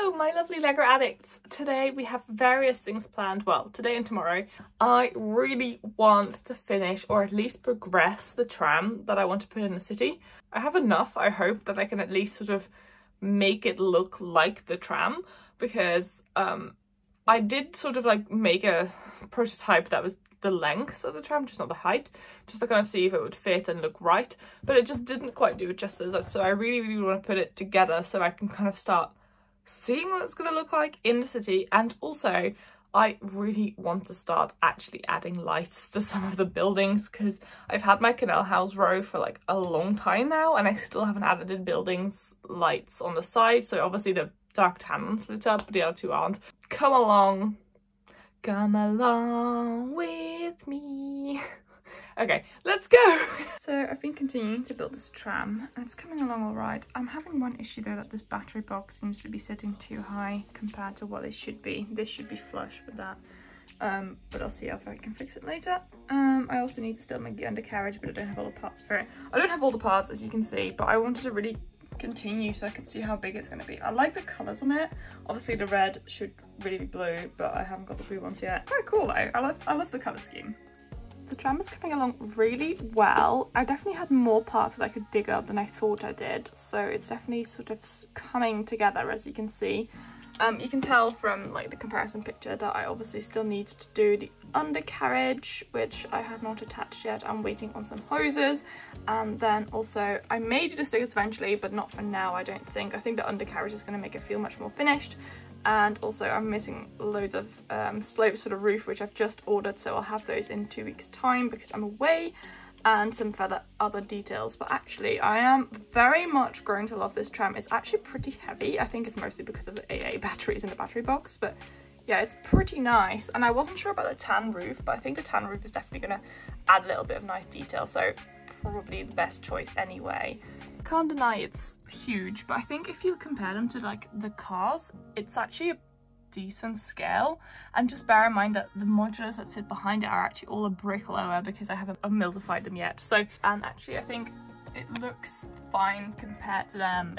Hello, my lovely Lego addicts. Today we have various things planned. Well, today and tomorrow. I really want to finish or at least progress the tram that I want to put in the city. I have enough, I hope, that I can at least sort of make it look like the tram, because I did sort of like make a prototype that was the length of the tram, just not the height, just to kind of see if it would fit and look right, but it just didn't quite do it justice. So I really want to put it together so I can kind of start seeing what it's going to look like in the city. And also I really want to start actually adding lights to some of the buildings, because I've had my canal house row for like a long time now and I still haven't added in buildings lights on the side. So obviously the dark tan one's lit up but the other two aren't. Come along with me. Okay, let's go. So I've been continuing to build this tram and it's coming along all right. I'm having one issue though, that this battery box seems to be sitting too high compared to what it should be. This should be flush with that, but I'll see if I can fix it later. I also need to still make the undercarriage, but I don't have all the parts for it. I don't have all the parts, as you can see, but I wanted to really continue so I could see how big it's going to be. I like the colours on it. Obviously the red should really be blue, but I haven't got the blue ones yet. Very cool though. I love the colour scheme. The tram is coming along really well. I definitely had more parts that I could dig up than I thought I did, so it's definitely sort of coming together, as you can see. You can tell from like the comparison picture that I obviously still need to do the undercarriage, which I have not attached yet. I'm waiting on some hoses, and then also I may do the stickers eventually, but not for now, I don't think. I think the undercarriage is going to make it feel much more finished. And also I'm missing loads of slopes for the roof, which I've just ordered, so I'll have those in 2 weeks time because I'm away, and some further other details. But actually I am very much growing to love this tram. It's actually pretty heavy. I think it's mostly because of the AA batteries in the battery box, but yeah, it's pretty nice. And I wasn't sure about the tan roof, but I think the tan roof is definitely going to add a little bit of nice detail, so probably the best choice anyway. Can't deny it's huge, but I think if you compare them to like the cars, it's actually a decent scale. And just bear in mind that the modulars that sit behind it are actually all a brick lower because I haven't emulsified them yet. So, and actually I think it looks fine compared to them.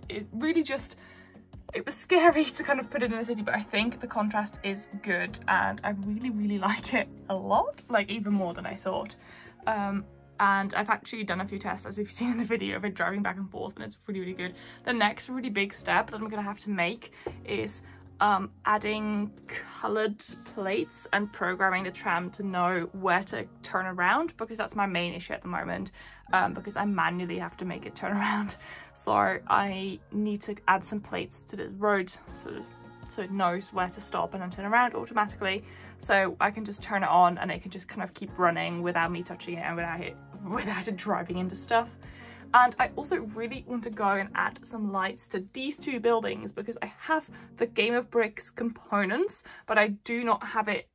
It really just, it was scary to kind of put it in a city, but I think the contrast is good and I really like it a lot, like even more than I thought. And I've actually done a few tests, as you've seen in the video, of it driving back and forth, and it's really good. The next really big step that I'm going to have to make is adding coloured plates and programming the tram to know where to turn around, because that's my main issue at the moment, because I manually have to make it turn around. So I need to add some plates to the road so it knows where to stop and then turn around automatically, so I can just turn it on and it can just kind of keep running without me touching it and without it driving into stuff. And I also really want to go and add some lights to these two buildings, because I have the Game of Bricks components, but I do not have it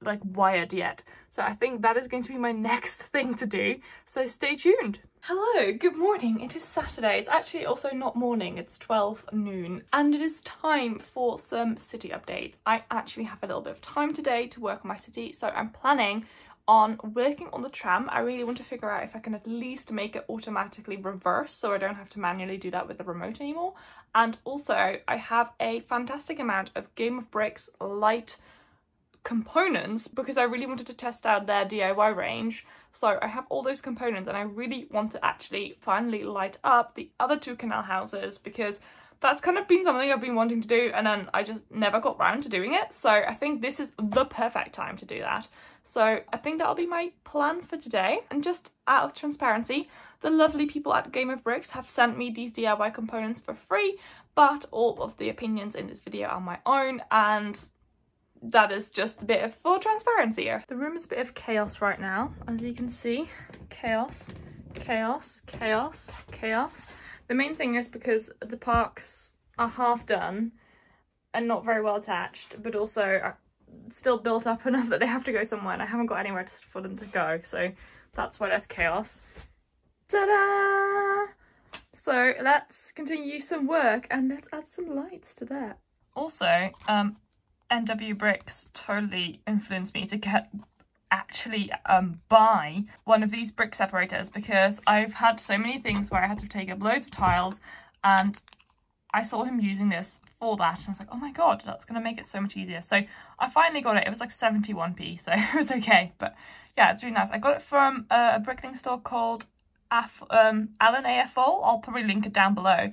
like wired yet. So I think that is going to be my next thing to do, so stay tuned. Hello, good morning. It is Saturday. It's actually also not morning, it's 12 noon, and it is time for some city updates. I actually have a little bit of time today to work on my city, so I'm planning on working on the tram. I really want to figure out if I can at least make it automatically reverse so I don't have to manually do that with the remote anymore. And also I have a fantastic amount of Game of Bricks light components because I really wanted to test out their DIY range. So I have all those components and I really want to actually finally light up the other two canal houses, because that's kind of been something I've been wanting to do and then I just never got round to doing it. So I think this is the perfect time to do that. So I think that'll be my plan for today. And just out of transparency, the lovely people at Game of Bricks have sent me these DIY components for free, but all of the opinions in this video are my own, and that is just a bit of full transparency here. The room is a bit of chaos right now, as you can see. Chaos, chaos, chaos, chaos. The main thing is because the parks are half done and not very well attached, but also are still built up enough that they have to go somewhere and I haven't got anywhere for them to go, so that's why there's chaos. Ta-da! So let's continue some work and let's add some lights to that. Also, NW Bricks totally influenced me to buy one of these brick separators, because I've had so many things where I had to take up loads of tiles and I saw him using this for that and I was like, oh my god, that's going to make it so much easier. So I finally got it. It was like 71p, so it was okay. But yeah, it's really nice. I got it from a Bricklink store called Alan AFO. I'll probably link it down below.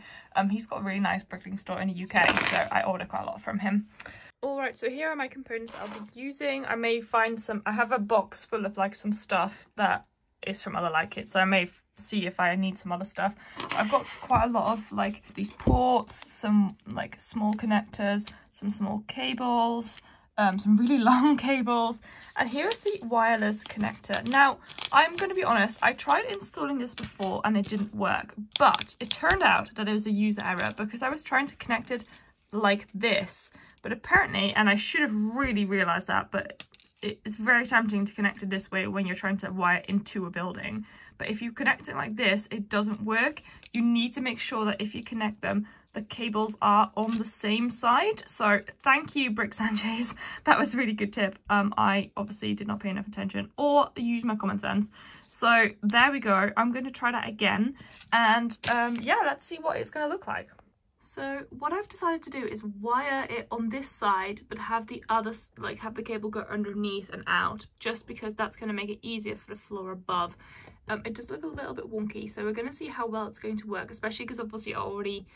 He's got a really nice Bricklink store in the UK, so I order quite a lot from him. Alright, so here are my components I'll be using. I may find some, I have a box full of like some stuff that is from other light kits, so I may see if I need some other stuff. I've got quite a lot of like these ports, some like small connectors, some small cables, some really long cables, and here is the wireless connector. Now, I'm going to be honest, I tried installing this before and it didn't work, but it turned out that it was a user error because I was trying to connect it like this, but apparently, and I should have really realized that, but it's very tempting to connect it this way when you're trying to wire into a building. But if you connect it like this, it doesn't work. You need to make sure that if you connect them, the cables are on the same side. So thank you, Brick Sanchez. That was a really good tip. I obviously did not pay enough attention or use my common sense. So there we go. I'm going to try that again. And yeah, let's see what it's going to look like. So what I've decided to do is wire it on this side, but have the other, like have the cable go underneath and out, just because that's going to make it easier for the floor above. It does look a little bit wonky, so we're going to see how well it's going to work, especially because obviously I already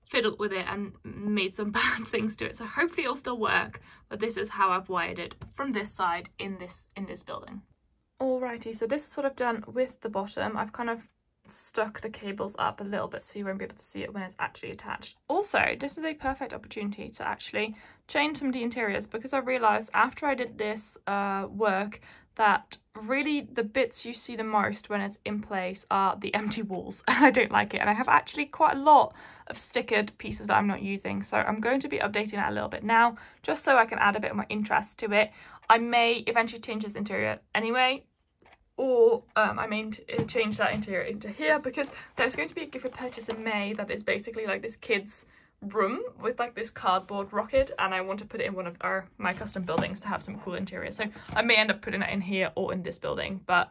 fiddled with it and made some bad things to it. So hopefully it'll still work, but this is how I've wired it from this side in this building. Alrighty, so this is what I've done with the bottom. I've kind of stuck the cables up a little bit so you won't be able to see it when it's actually attached. Also, this is a perfect opportunity to actually change some of the interiors, because I realized after I did this work that really the bits you see the most when it's in place are the empty walls. I don't like it, and I have actually quite a lot of stickered pieces that I'm not using, so I'm going to be updating that a little bit now just so I can add a bit more interest to it. I may eventually change this interior anyway, or I may change that interior into here, because there's going to be a gift for purchase in May that is basically like this kid's room with like this cardboard rocket, and I want to put it in one of my custom buildings to have some cool interior. So I may end up putting it in here or in this building, but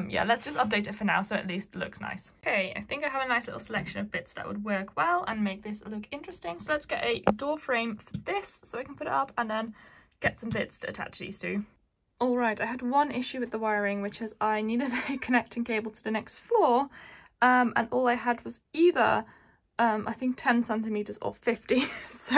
yeah, let's just update it for now so at least it looks nice. Okay, I think I have a nice little selection of bits that would work well and make this look interesting. So let's get a door frame for this so I can put it up, and then get some bits to attach these to. Alright, I had one issue with the wiring, which is I needed a connecting cable to the next floor, and all I had was either I think 10 centimeters or 50, so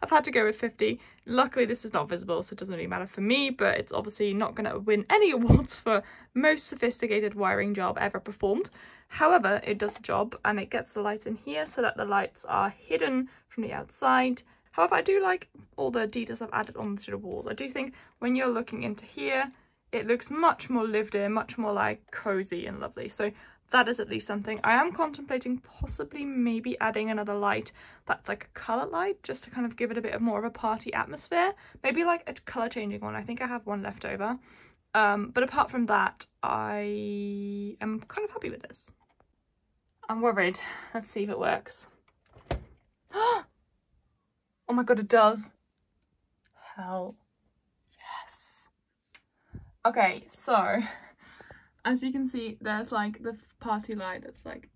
I've had to go with 50. Luckily this is not visible, so it doesn't really matter for me, but it's obviously not going to win any awards for most sophisticated wiring job ever performed. However, it does the job, and it gets the light in here so that the lights are hidden from the outside. However, I do like all the details I've added onto the walls. I do think when you're looking into here, it looks much more lived in, much more like cozy and lovely. So that is at least something. I am contemplating possibly maybe adding another light that's like a colour light, just to kind of give it a bit of more of a party atmosphere. Maybe like a colour changing one. I think I have one left over. But apart from that, I am kind of happy with this. I'm worried. Let's see if it works. Oh my god, it does. Hell yes. Okay, so as you can see, there's like the party light that's like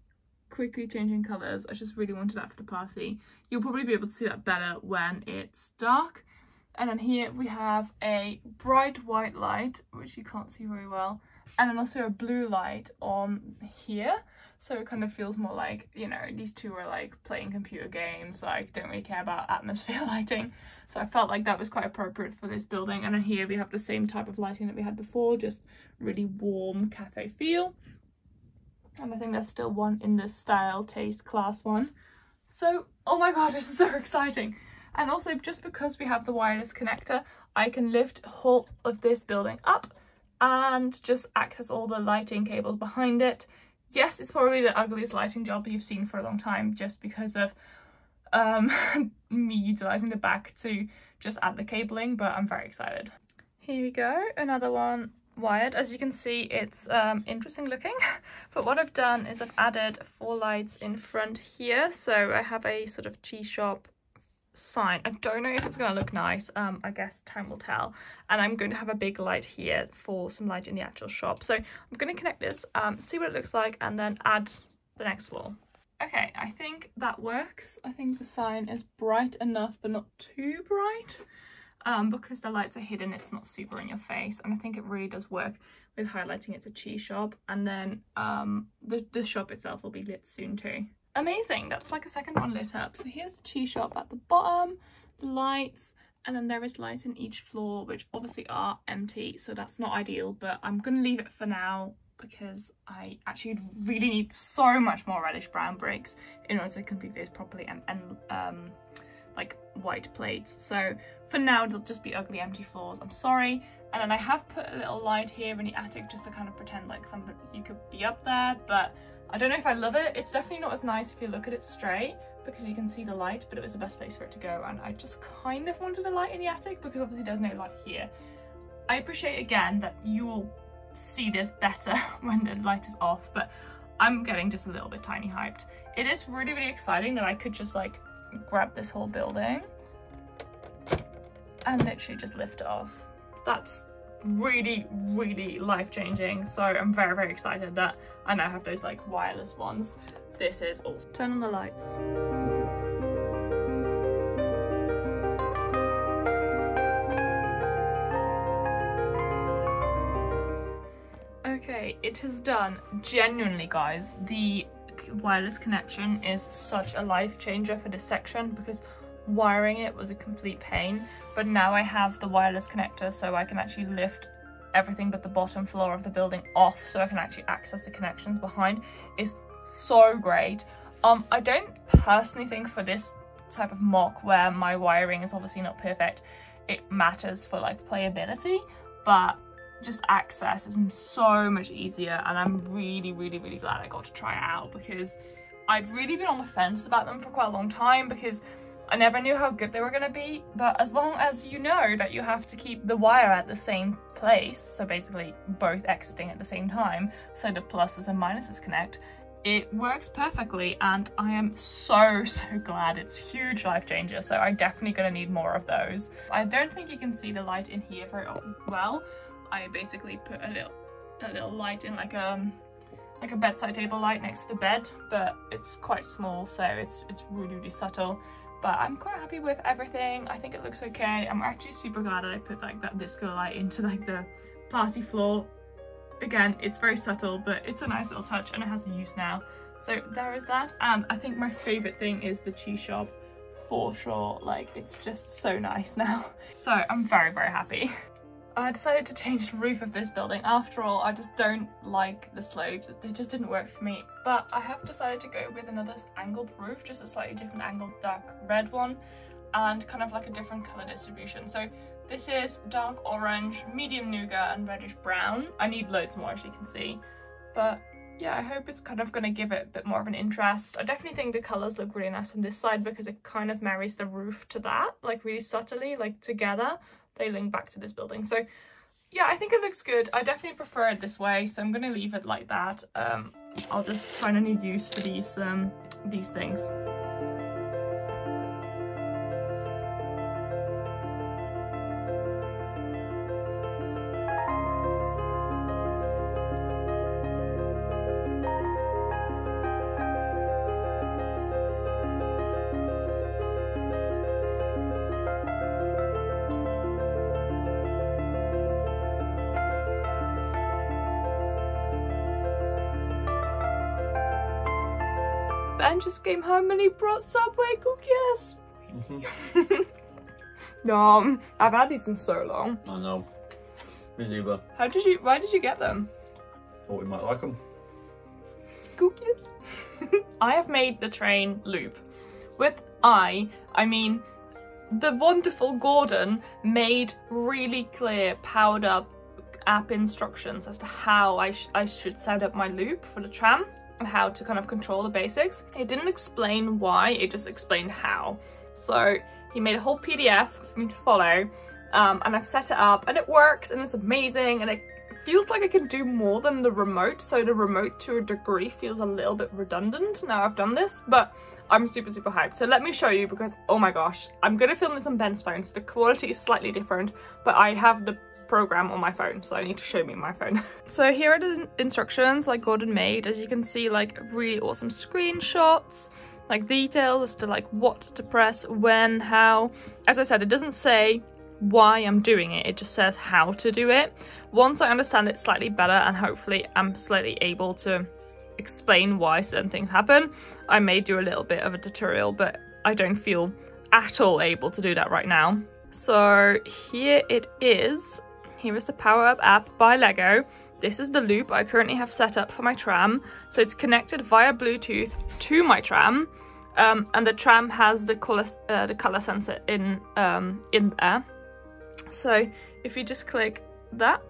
quickly changing colours. I just really wanted that for the party. You'll probably be able to see that better when it's dark. And then here we have a bright white light, which you can't see very well, and then also a blue light on here. So it kind of feels more like, you know, these two are like playing computer games, like don't really care about atmosphere lighting. So I felt like that was quite appropriate for this building. And then here we have the same type of lighting that we had before, just really warm cafe feel. And I think there's still one in this style, taste, class one. So, oh my god, this is so exciting. And also, just because we have the wireless connector, I can lift the whole of this building up and just access all the lighting cables behind it. Yes, it's probably the ugliest lighting job you've seen for a long time, just because of me utilising the back to just add the cabling, but I'm very excited. Here we go, another one wired. As you can see, it's interesting looking, but what I've done is I've added 4 lights in front here. So I have a sort of cheese shop sign. I don't know if it's gonna look nice, I guess time will tell. And I'm going to have a big light here for some light in the actual shop. So I'm going to connect this, see what it looks like, and then add the next floor. Okay, I think that works. I think the sign is bright enough but not too bright. Because the lights are hidden, it's not super in your face, and I think it really does work with highlighting it's a cheese shop, and then the shop itself will be lit soon too. Amazing, that's like a second one lit up. So here's the cheese shop at the bottom, the lights, and then there is lights in each floor, which obviously are empty, so that's not ideal, but I'm gonna leave it for now because I actually really need so much more reddish brown bricks in order to complete this properly, and like white plates. So for now they'll just be ugly empty floors, I'm sorry. And then I have put a little light here in the attic just to kind of pretend like somebody, you could be up there, but I don't know if I love it. It's definitely not as nice if you look at it straight because you can see the light, but it was the best place for it to go, and I just kind of wanted a light in the attic because obviously there's no light here. I appreciate again that you will see this better when the light is off, but I'm getting just a little bit tiny hyped. It is really, really exciting that I could just like grab this whole building and literally just lift it off. That's really, really life-changing, so I'm very, very excited that I now have those like wireless ones. This is awesome. Turn on the lights. Okay, it is done. Genuinely, guys, the wireless connection is such a life changer for this section because wiring it was a complete pain, but now I have the wireless connector, so I can actually lift everything but the bottom floor of the building off so I can actually access the connections behind. Is so great. I don't personally think for this type of mock where my wiring is obviously not perfect, it matters for like playability, but just access is so much easier, and I'm really, really, really glad I got to try it out because I've really been on the fence about them for quite a long time because I never knew how good they were going to be. But as long as you know that you have to keep the wire at the same place, so basically both exiting at the same time so the pluses and minuses connect, it works perfectly, and I am so glad. It's a huge life changer, so I'm definitely going to need more of those. I don't think you can see the light in here very well. I basically put a little light in like a bedside table light next to the bed, but it's quite small, so it's really, really subtle. But I'm quite happy with everything. I think it looks okay. I'm actually super glad that I put like that disco light into like the party floor. Again, it's very subtle, but it's a nice little touch and it has a use now. So there is that. And I think my favorite thing is the cheese shop for sure. Like, it's just so nice now. So I'm very, very happy. I decided to change the roof of this building. After all, I just don't like the slopes. They just didn't work for me. But I have decided to go with another angled roof, just a slightly different angled dark red one, and kind of like a different colour distribution. So this is dark orange, medium nougat, and reddish brown. I need loads more, as you can see. But yeah, I hope it's kind of going to give it a bit more of an interest. I definitely think the colours look really nice from this side because it kind of marries the roof to that, like really subtly, like together. They link back to this building. So yeah, I think it looks good. I definitely prefer it this way, so I'm going to leave it like that. I'll just find a new use for these things. Ben just came home and he brought Subway cookies. No, I've had these in so long. I know. Me neither. Why did you get them? Thought we might like them. Cookies? I have made the train loop. With I mean the wonderful Gordon made really clear, powered up app instructions as to how I should set up my loop for the tram and how to kind of control the basics. It didn't explain why, it just explained how. So he made a whole PDF for me to follow, and I've set it up and it works and it's amazing, and it feels like I can do more than the remote, so the remote to a degree feels a little bit redundant now I've done this, but I'm super, super hyped. So let me show you, because oh my gosh, I'm gonna film this on Ben's phone, so the quality is slightly different, but I have the program on my phone, so I need to show me my phone. So here are the instructions like Gordon made. As you can see, like really awesome screenshots, like details as to like what to press, when, how. As I said, it doesn't say why I'm doing it, it just says how to do it. Once I understand it slightly better, and hopefully I'm slightly able to explain why certain things happen, I may do a little bit of a tutorial, but I don't feel at all able to do that right now. So here it is. Here is the Power Up app by Lego. This is the loop I currently have set up for my tram. So it's connected via Bluetooth to my tram, and the tram has the color sensor in there. So if you just click that,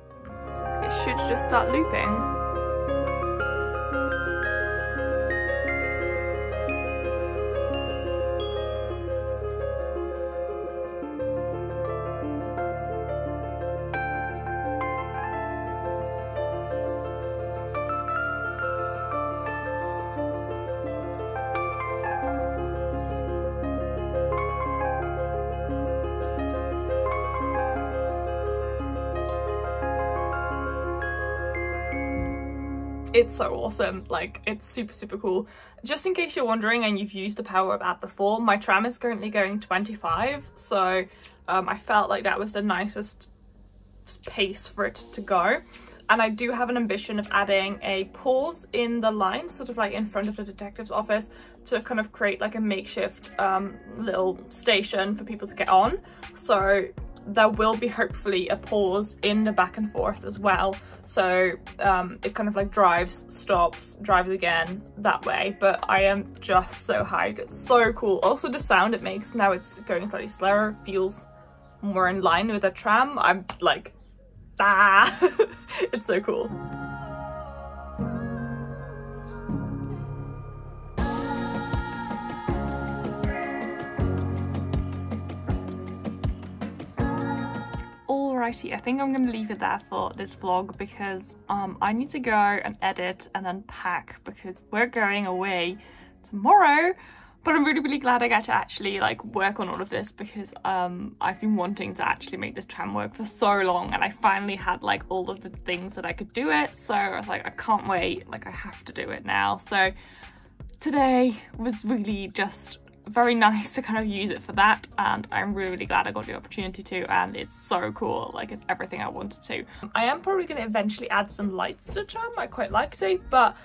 it should just start looping. It's so awesome, like it's super cool. Just in case you're wondering and you've used the Power Up app before, my tram is currently going 25, so I felt like that was the nicest pace for it to go. And I do have an ambition of adding a pause in the line, sort of like in front of the detective's office, to kind of create like a makeshift little station for people to get on. So there will be hopefully a pause in the back and forth as well. So it kind of like drives, stops, drives again that way. But I am just so hyped. It's so cool. Also the sound it makes, now it's going slightly slower, feels more in line with a tram. I'm like, ah, it's so cool. Alrighty, I think I'm gonna leave it there for this vlog because I need to go and edit and unpack because we're going away tomorrow. But I'm really glad I got to actually like work on all of this because I've been wanting to actually make this tram work for so long, and I finally had like all of the things that I could do it. So I was like, I can't wait, like I have to do it now. So today was really just very nice to kind of use it for that, and I'm really glad I got the opportunity to, and it's so cool. Like it's everything I wanted to. I am probably going to eventually add some lights to the tram. I quite like to, but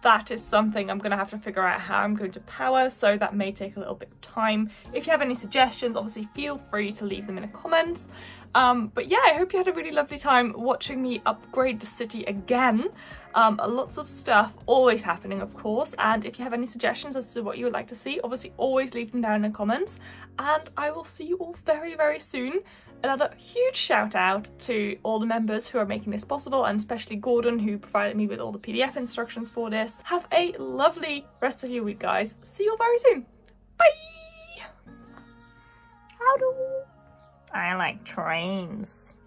that is something I'm gonna have to figure out how I'm going to power, so that may take a little bit of time. If you have any suggestions, obviously feel free to leave them in the comments. But yeah, I hope you had a really lovely time watching me upgrade the city again. Lots of stuff always happening, of course, and if you have any suggestions as to what you would like to see, obviously always leave them down in the comments, and I will see you all very soon. Another huge shout out to all the members who are making this possible, and especially Gordon, who provided me with all the PDF instructions for this. Have a lovely rest of your week, guys. See you all very soon. Bye! Howdo! I like trains.